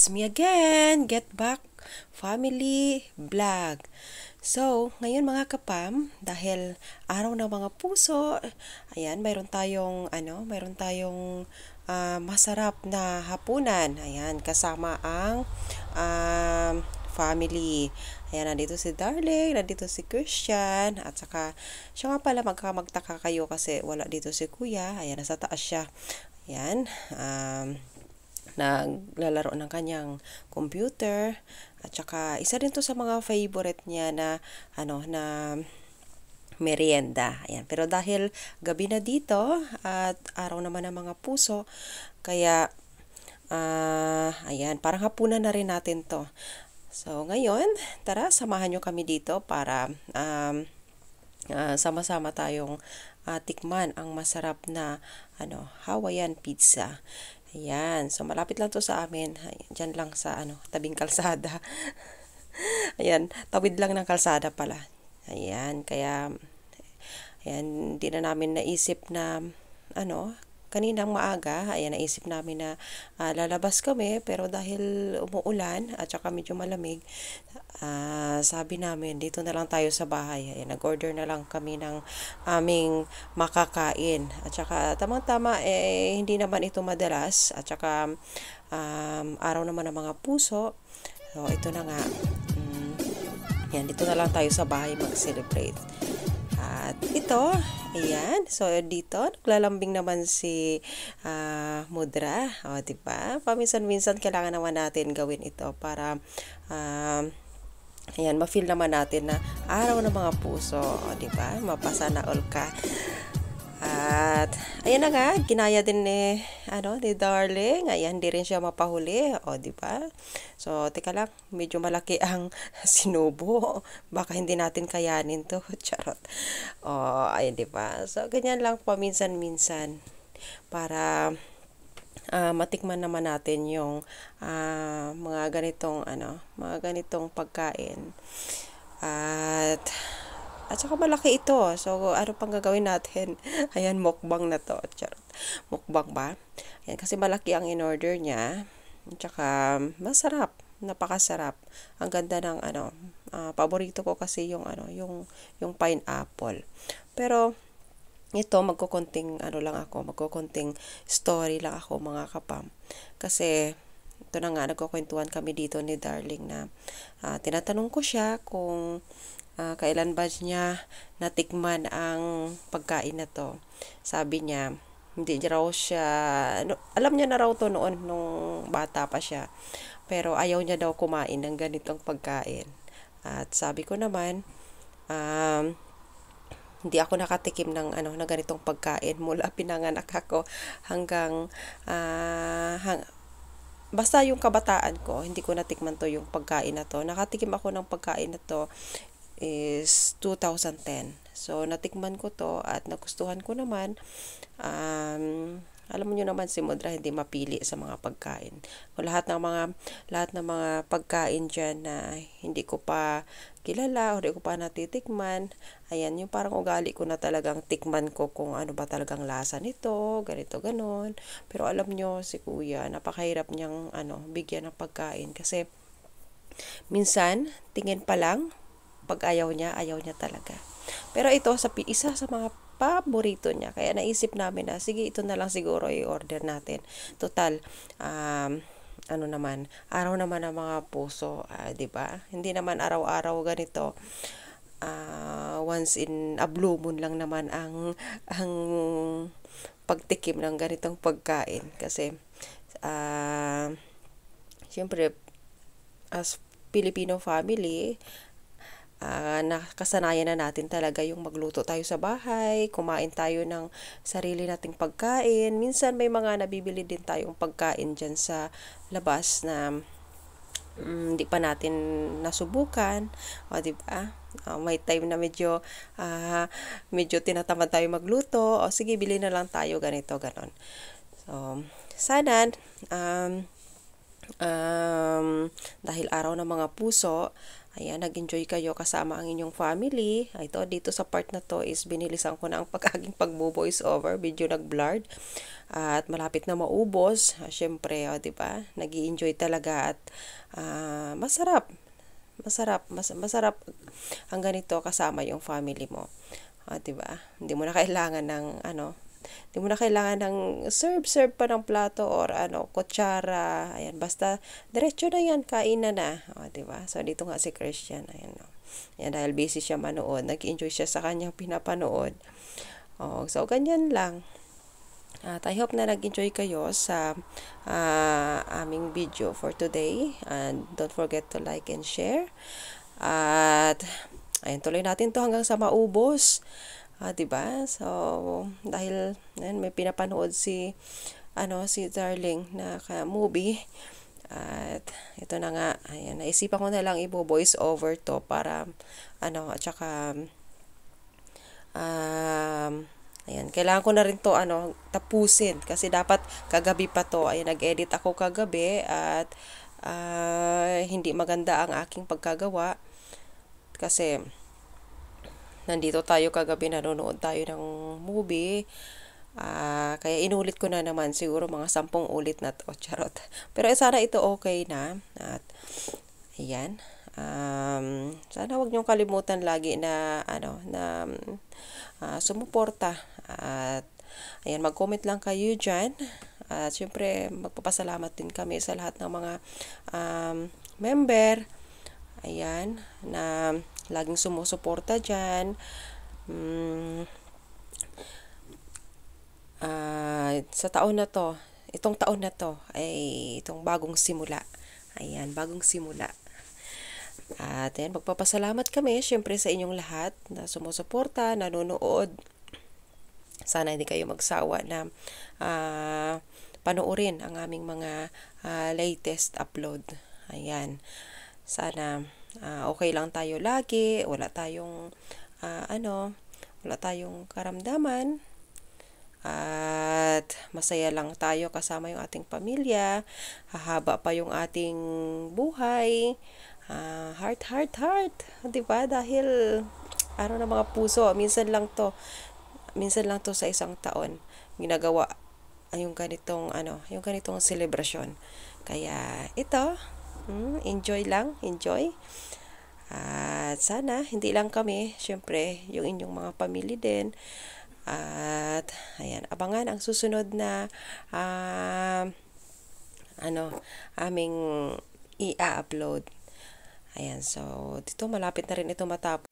It's me again, Get Back Family Vlog. So, ngayon mga kapam, dahil araw ng mga puso, ayan, mayroon tayong masarap na hapunan. Ayan, kasama ang family. Ayan, nandito si Darling, nandito si Christian, at saka, siya nga pala magtaka kayo kasi wala dito si Kuya. Ayan, nasa taas siya. Ayan, naglalaro ng kanyang computer, at saka isa rin to sa mga favorite niya na na merienda. Ayan. Pero dahil gabi na dito at araw naman ng mga puso, kaya ayan, parang hapunan na rin natin to. So ngayon, tara samahan nyo kami dito para sama-sama tayong tikman ang masarap na Hawaiian pizza. Ayan, so malapit lang to sa amin. Ayan, dyan lang sa tabing kalsada. Ayan, tawid lang ng kalsada pala. Ayan, kaya ayan, hindi na namin naisip na kaninang maaga, ayan, naisip namin na lalabas kami, pero dahil umuulan at saka medyo malamig, sabi namin dito na lang tayo sa bahay. Ayan, nag-order na lang kami ng aming makakain. At saka tamang-tama, hindi naman ito madalas. At saka araw naman ng mga puso. So ito na nga. Yan, dito na lang tayo sa bahay mag-celebrate. At ito, ayan. So, dito, naglalambing naman si Mudra. O, diba? Paminsan-minsan, kailangan naman natin gawin ito para, ayan, ma-feel naman natin na araw ng mga puso. O, diba? Mapasana all ka. At, ayan na nga, ginaya din ni Darling. Ayan, hindi rin siya mapahuli. O, diba? So, teka lang, medyo malaki ang sinubo. Baka hindi natin kayanin to. Charot. O, ayan, diba? So, ganyan lang paminsan-minsan para matikman naman natin yung mga ganitong pagkain. At saka malaki ito. So, ano pang gagawin natin? Ayan, mukbang na to. Charot. Mukbang ba? Ayan, kasi malaki ang in-order niya. At saka, masarap. Napakasarap. Ang ganda ng paborito ko kasi yung pineapple. Pero, ito, magkukunting story lang ako mga kapam. Kasi, ito na nga, nagkukwentuhan kami dito ni Darling na tinatanong ko siya kung kailan ba niya natikman ang pagkain na to. Sabi niya, hindi raw siya, alam niya na raw to noon nung bata pa siya. Pero ayaw niya daw kumain ng ganitong pagkain. At sabi ko naman, hindi ako nakatikim ng na ganitong pagkain mula pinanganak ako hanggang basta yung kabataan ko, hindi ko natikman to yung pagkain na to. Nakatikim ako ng pagkain na to is 2010. So, natikman ko to at nagustuhan ko naman. Alam niyo naman si Mudra hindi mapili sa mga pagkain. Kung lahat ng mga pagkain diyan na hindi ko pa kilala o hindi ko pa natitikman, ayan, yung parang ugali ko na talagang tikman ko kung ano ba talagang lasa nito, ganito, ganon. Pero alam niyo si Kuya, napakahirap niyang bigyan ng pagkain kasi minsan, tingin pa lang, pag ayaw niya talaga. Pero ito, isa sa mga paborito niya. Kaya naisip namin na, sige, ito na lang siguro i-order natin. Total, araw naman ng mga puso, di ba? Hindi naman araw-araw ganito. Once in a blue moon lang naman ang pagtikim ng ganitong pagkain. Kasi, siyempre, as Filipino family, nakasanayan na natin talaga yung magluto tayo sa bahay, kumain tayo ng sarili nating pagkain. Minsan may mga nabibili din tayong pagkain dyan sa labas na hindi pa natin nasubukan. O, diba? May time na medyo tinatamad tayo magluto. O, sige, bili na lang tayo ganito, ganon. So, sana dahil araw ng mga puso, ayan, nag-enjoy kayo kasama ang inyong family. Ito, dito sa part na to is binilisan ko na ang aking pagbo-voice over, video nag-blurred. At malapit na maubos. Syempre, diba? Nag-i-enjoy talaga at masarap. Masarap ang ganito kasama yung family mo. Diba? Hindi mo na kailangan ng hindi mo na kailangan ng serve pa ng plato or kutsara. Ayan, basta diretso na yan, kainan na. Diba? So, dito nga si Christian. Ayan, Ayan, dahil busy siya manood. Nag-enjoy siya sa kanyang pinapanood. So, ganyan lang. At I hope na nag-enjoy kayo sa aming video for today. And don't forget to like and share. At ayun, tuloy natin to hanggang sa maubos. Diba? So, dahil may pinapanood si Darling na movie. At ito na nga, ayan, naisipan ko na lang i-voice over to para at saka ayan, kailangan ko na rin to tapusin kasi dapat kagabi pa to. Ayan, nag-edit ako kagabi at hindi maganda ang aking pagkagawa kasi nandito tayo kagabi, nanonood tayo ng movie. Kaya inulit ko na naman, siguro mga 10 ulit na to, charot. Pero sana ito okay na. At ayan, sana wag niyong kalimutan lagi na sumuporta. At ayan, mag-comment lang kayo dyan. At syempre, magpapasalamat din kami sa lahat ng mga member. Ayan, na laging sumusuporta dyan. Sa taon na to, itong taon na to, ay itong bagong simula. Ayan, bagong simula. At ayan, magpapasalamat kami syempre sa inyong lahat na sumusuporta, nanonood. Sana hindi kayo magsawa na panoorin ang aming mga latest upload. Ayan. Sana okay lang tayo lagi, wala tayong wala tayong karamdaman. At masaya lang tayo kasama yung ating pamilya. Hahaba pa yung ating buhay. Heart. 'Di ba? Dahil ng mga puso, minsan lang to sa isang taon ginagawa yung ganitong selebrasyon. Kaya ito, enjoy lang, enjoy. At sana hindi lang kami, syempre yung inyong mga pamilya din. At ayan, abangan ang susunod na aming i-upload. Ayan, so dito malapit na rin ito matapos.